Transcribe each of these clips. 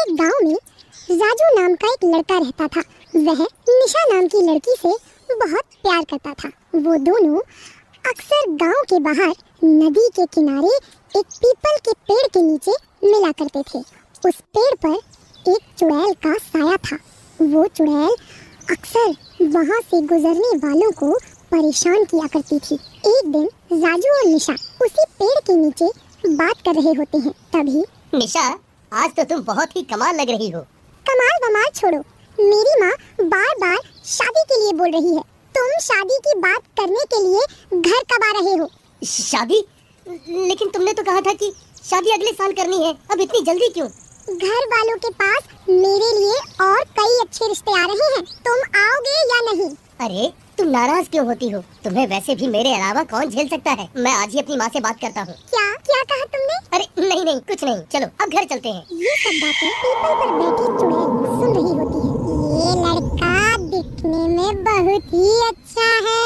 एक गांव में राजू नाम का एक लड़का रहता था। वह निशा नाम की लड़की से बहुत प्यार करता था। वो दोनों अक्सर गांव के बाहर नदी के किनारे एक पीपल के पेड़ के नीचे मिला करते थे। उस पेड़ पर एक चुड़ैल का साया था। वो चुड़ैल अक्सर वहां से गुजरने वालों को परेशान किया करती थी। एक दिन राजू और निशा उसी पेड़ के नीचे बात कर रहे होते हैं। तभी निशा, आज तो तुम बहुत ही कमाल लग रही हो। कमाल वमाल छोड़ो, मेरी माँ बार बार शादी के लिए बोल रही है। तुम शादी की बात करने के लिए घर कब आ रहे हो? शादी? लेकिन तुमने तो कहा था कि शादी अगले साल करनी है, अब इतनी जल्दी क्यों? घर वालों के पास मेरे लिए और कई अच्छे रिश्ते आ रहे हैं। तुम आओगे या नहीं? अरे तुम नाराज क्यों होती हो? तुम्हें वैसे भी मेरे अलावा कौन झेल सकता है। मैं आज ही अपनी माँ से बात करता हूँ। क्या क्या कहा तुमने? अरे नहीं नहीं, कुछ नहीं, चलो अब घर चलते हैं। ये सब बातें पीपल पर बैठी चुड़ैल सुन रही होती है। ये लड़का दिखने में बहुत ही अच्छा है,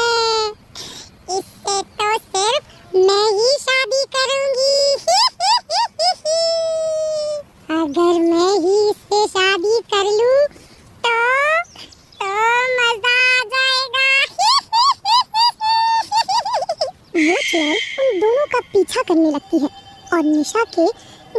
इससे तो सिर्फ मैं ही शादी करूंगी। अगर मैं ही इससे शादी कर लूं तो मजा आ जाएगा। वो चुड़ैल उन दोनों का पीछा करने लगती है और निशा के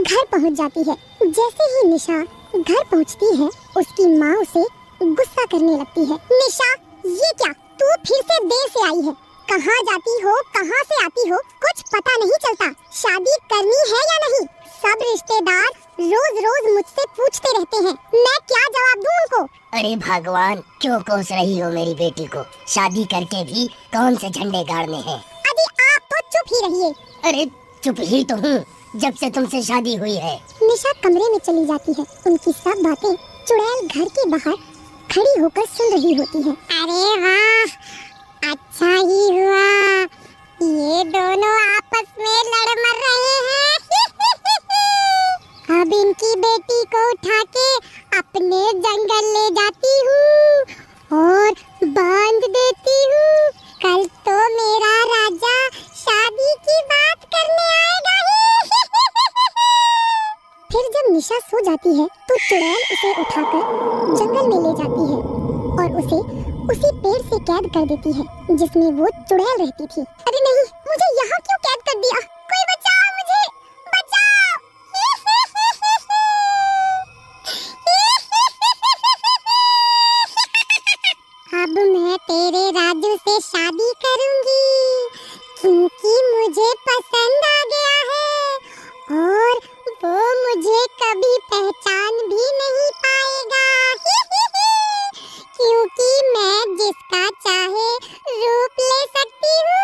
घर पहुंच जाती है। जैसे ही निशा घर पहुंचती है, उसकी माँ उसे गुस्सा करने लगती है। निशा, ये क्या? तू फिर से देर से आई है। कहाँ जाती हो, कहाँ से आती हो, कुछ पता नहीं चलता। शादी करनी है या नहीं? सब रिश्तेदार रोज रोज मुझसे पूछते रहते हैं, मैं क्या जवाब दूं उनको? अरे भगवान, क्यों कोस रही हो मेरी बेटी को? शादी करके भी कौन से झंडे गाड़ने हैं? अभी आप तो चुप ही रहिए। अरे चुप ही तो हूँ, जब से तुमसे शादी हुई है। निशा कमरे में चली जाती है। उनकी सब बातें चुड़ैल घर के बाहर खड़ी होकर सुन रही होती है। अरे वाह, अच्छा ही हुआ, ये दोनों आपस में लड़ मर रहे हैं। अब इनकी बेटी को उठा के अपने जंगल ले जाती हूँ और बांध देती हूँ। कल तो मेरा राजा शादी की बात करने आएगा ही। फिर जब निशा सो जाती है तो चुड़ैल उसे उठाकर जंगल में ले जाती है और उसे उसी पेड़ से कैद कर देती है जिसमें वो चुड़ैल रहती थी। अरे नहीं, मुझे यहाँ क्यों कैद कर दिया? कोई बचाओ मुझे, बचाओ। अब मैं तेरे राजू से शादी करूंगी क्योंकि मुझे पसंद आ गया है और वो मुझे कभी पहचान भी नहीं पाएगा। क्योंकि मैं जिसका चाहे रूप ले सकती हूँ।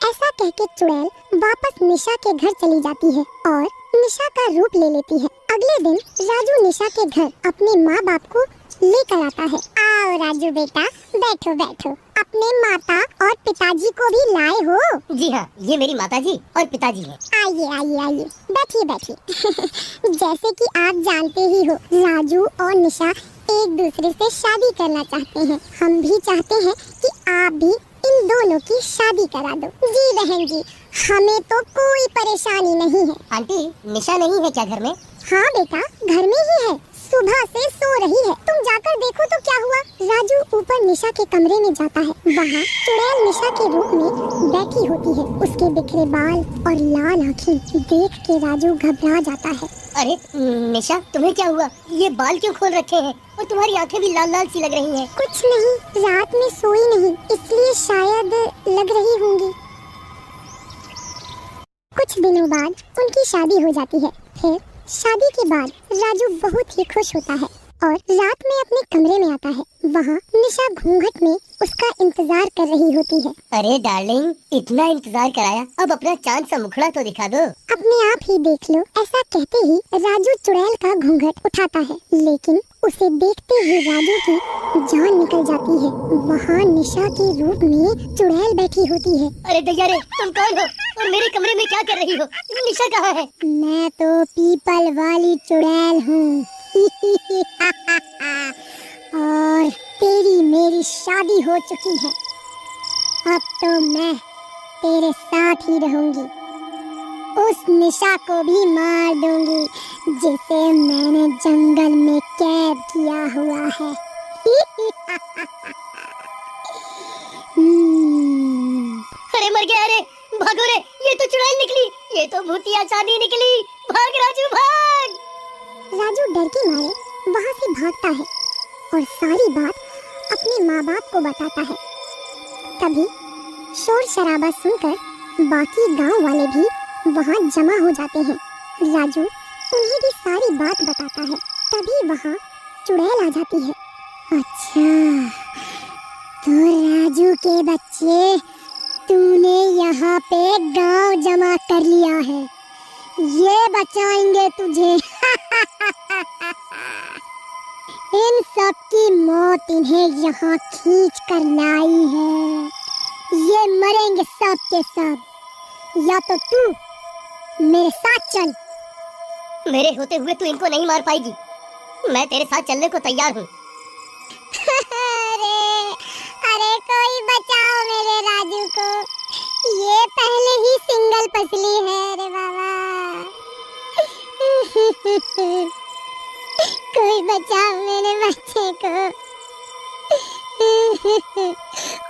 ऐसा कहके चुड़ैल वापस निशा के घर चली जाती है और निशा का रूप ले लेती है। अगले दिन राजू निशा के घर अपने माँ बाप को लेकर आता है। आओ राजू बेटा, बैठो बैठो। अपने माता और पिताजी को भी लाए हो? जी हाँ, ये मेरी माताजी और पिताजी हैं। आइए आइए आइए, बैठिए बैठिए। जैसे कि आप जानते ही हो, राजू और निशा एक दूसरे से शादी करना चाहते हैं। हम भी चाहते हैं कि आप भी इन दोनों की शादी करा दो। जी बहन जी, हमें तो कोई परेशानी नहीं है। आंटी, निशा नहीं है क्या घर में? हाँ बेटा, घर में ही है, सुबह से सो रही है। तुम जाकर देखो तो क्या हुआ। राजू ऊपर निशा के कमरे में जाता है। वहाँ चुड़ैल निशा के रूप में बैठी होती है। उसके बिखरे बाल और लाल आँखें देख के राजू घबरा जाता है। अरे निशा, तुम्हें क्या हुआ? ये बाल क्यों खोल रखे हैं और तुम्हारी आंखें भी लाल लाल सी लग रही हैं। कुछ नहीं, रात में सोई नहीं, इसलिए शायद लग रही होंगी। कुछ दिनों बाद उनकी शादी हो जाती है। फिर शादी के बाद राजू बहुत ही खुश होता है और रात में अपने कमरे में आता है। वहाँ निशा घूंघट में उसका इंतजार कर रही होती है। अरे डार्लिंग, इतना इंतजार कराया, अब अपना चांद सा मुखड़ा तो दिखा दो। अपने आप ही देख लो। ऐसा कहते ही राजू चुड़ैल का घूंघट उठाता है, लेकिन उसे देखते ही राजू की जान निकल जाती है। वहाँ निशा के रूप में चुड़ैल बैठी होती है। अरे दैया रे, तुम कौन हो और मेरे कमरे में क्या कर रही हो? निशा कहाँ है? मैं तो पीपल वाली चुड़ैल हूँ। और तेरी मेरी शादी हो चुकी है। अब तो मैं तेरे साथ ही रहूंगी उस निशा को भी मार दूंगी जिसे मैंने जंगल में कैद किया हुआ है। अरे मर गया, अरे भागो रे, ये तो चुड़ैल निकली, ये तो भूतिया चांदी निकली। भाग राजू भाग। राजू डर के मारे वहाँ से भागता है और सारी बात अपने माँ बाप को बताता है। तभी शोर शराबा सुनकर बाकी गांव वाले भी वहाँ जमा हो जाते हैं। राजू उन्हें भी सारी बात बताता है। तभी वहाँ चुड़ैल आ जाती है। अच्छा, तो राजू के बच्चे, तूने यहाँ पे गांव जमा कर लिया है, ये बचाएंगे तुझे। इन सब की मौत इन्हें यहाँ खींच कर लाई है। ये मरेंगे सब के सब, या तो तू मेरे साथ चल। मेरे होते हुए तू इनको नहीं मार पाएगी, मैं तेरे साथ चलने को तैयार हूँ। अरे कोई बचाओ मेरे राजू को, ये पहले ही सिंगल पसली है रे बाबा। कोई बचाओ मेरे बच्चे को।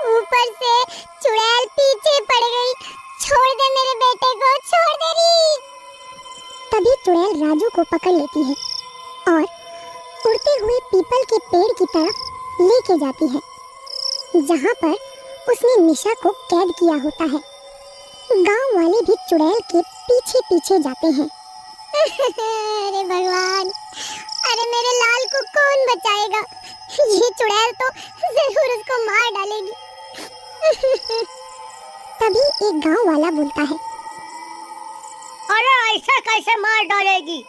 ऊपर से चुड़ैल पीछे पड़ गई, छोड़ दे मेरे बेटे को, छोड़ दे री। तभी चुड़ैल राजू को पकड़ लेती है और उड़ते हुए पीपल के पेड़ की तरफ लेके जाती है, जहाँ पर उसने निशा को कैद किया होता है। गांव वाले भी चुड़ैल के पीछे पीछे जाते हैं। अरे भगवान, अरे मेरे लाल को कौन बचाएगा? ये चुड़ैल तो जरूर उसको मार डालेगी। तभी एक गांव वाला बोलता है, अरे ऐसा कैसे मार डालेगी?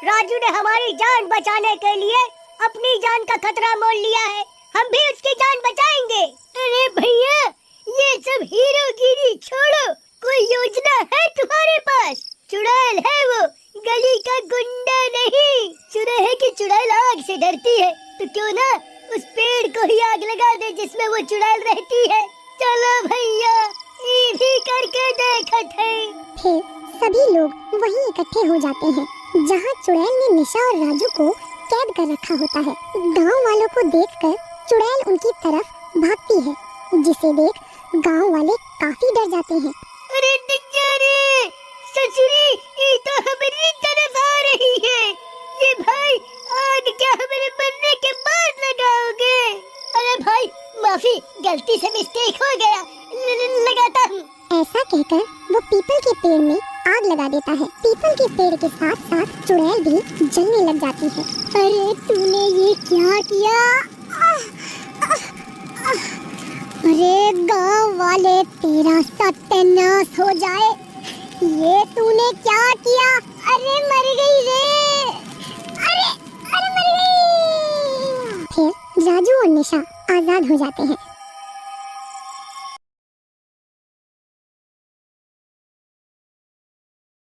राजू ने हमारी जान बचाने के लिए अपनी जान का खतरा मोल लिया है, हम भी उसकी जान बचाएंगे। अरे भैया, ये सब हीरोगिरी छोड़ो, कोई योजना है तुम्हारे पास? चुड़ैल है वो, गली का गुंडा नहीं। सुना है कि चुड़ैल आग से डरती है, तो क्यों ना उस पेड़ को ही आग लगा दे जिसमें वो चुड़ैल रहती है। चलो भैया, ये भी करके देखते हैं। फिर सभी लोग वहीं इकट्ठे हो जाते हैं जहाँ चुड़ैल ने निशा और राजू को कैद कर रखा होता है। गांव वालों को देखकर चुड़ैल उनकी तरफ भागती है, जिसे देख गांव वाले काफी डर जाते हैं। अरे रे, ससुरी, ये तो हमारी तरफ आ रही है। ये भाई, आग क्या हमारे मरने के बाद लगाओगे? अरे भाई, माफी, गलती से मिस्टेक हो गया, लगाता हूँ। ऐसा कहकर वो पीपल के पेड़ में आग लगा देता है। पीपल के पेड़ के साथ साथ चुड़ैल भी जलने लग जाती है। अरे तूने ये क्या किया? अरे गांव वाले, तेरा सत्यानाश हो जाए। ये तूने क्या किया? अरे मर गई रे, अरे अरे मर गई। फिर राजू और निशा आजाद हो जाते हैं।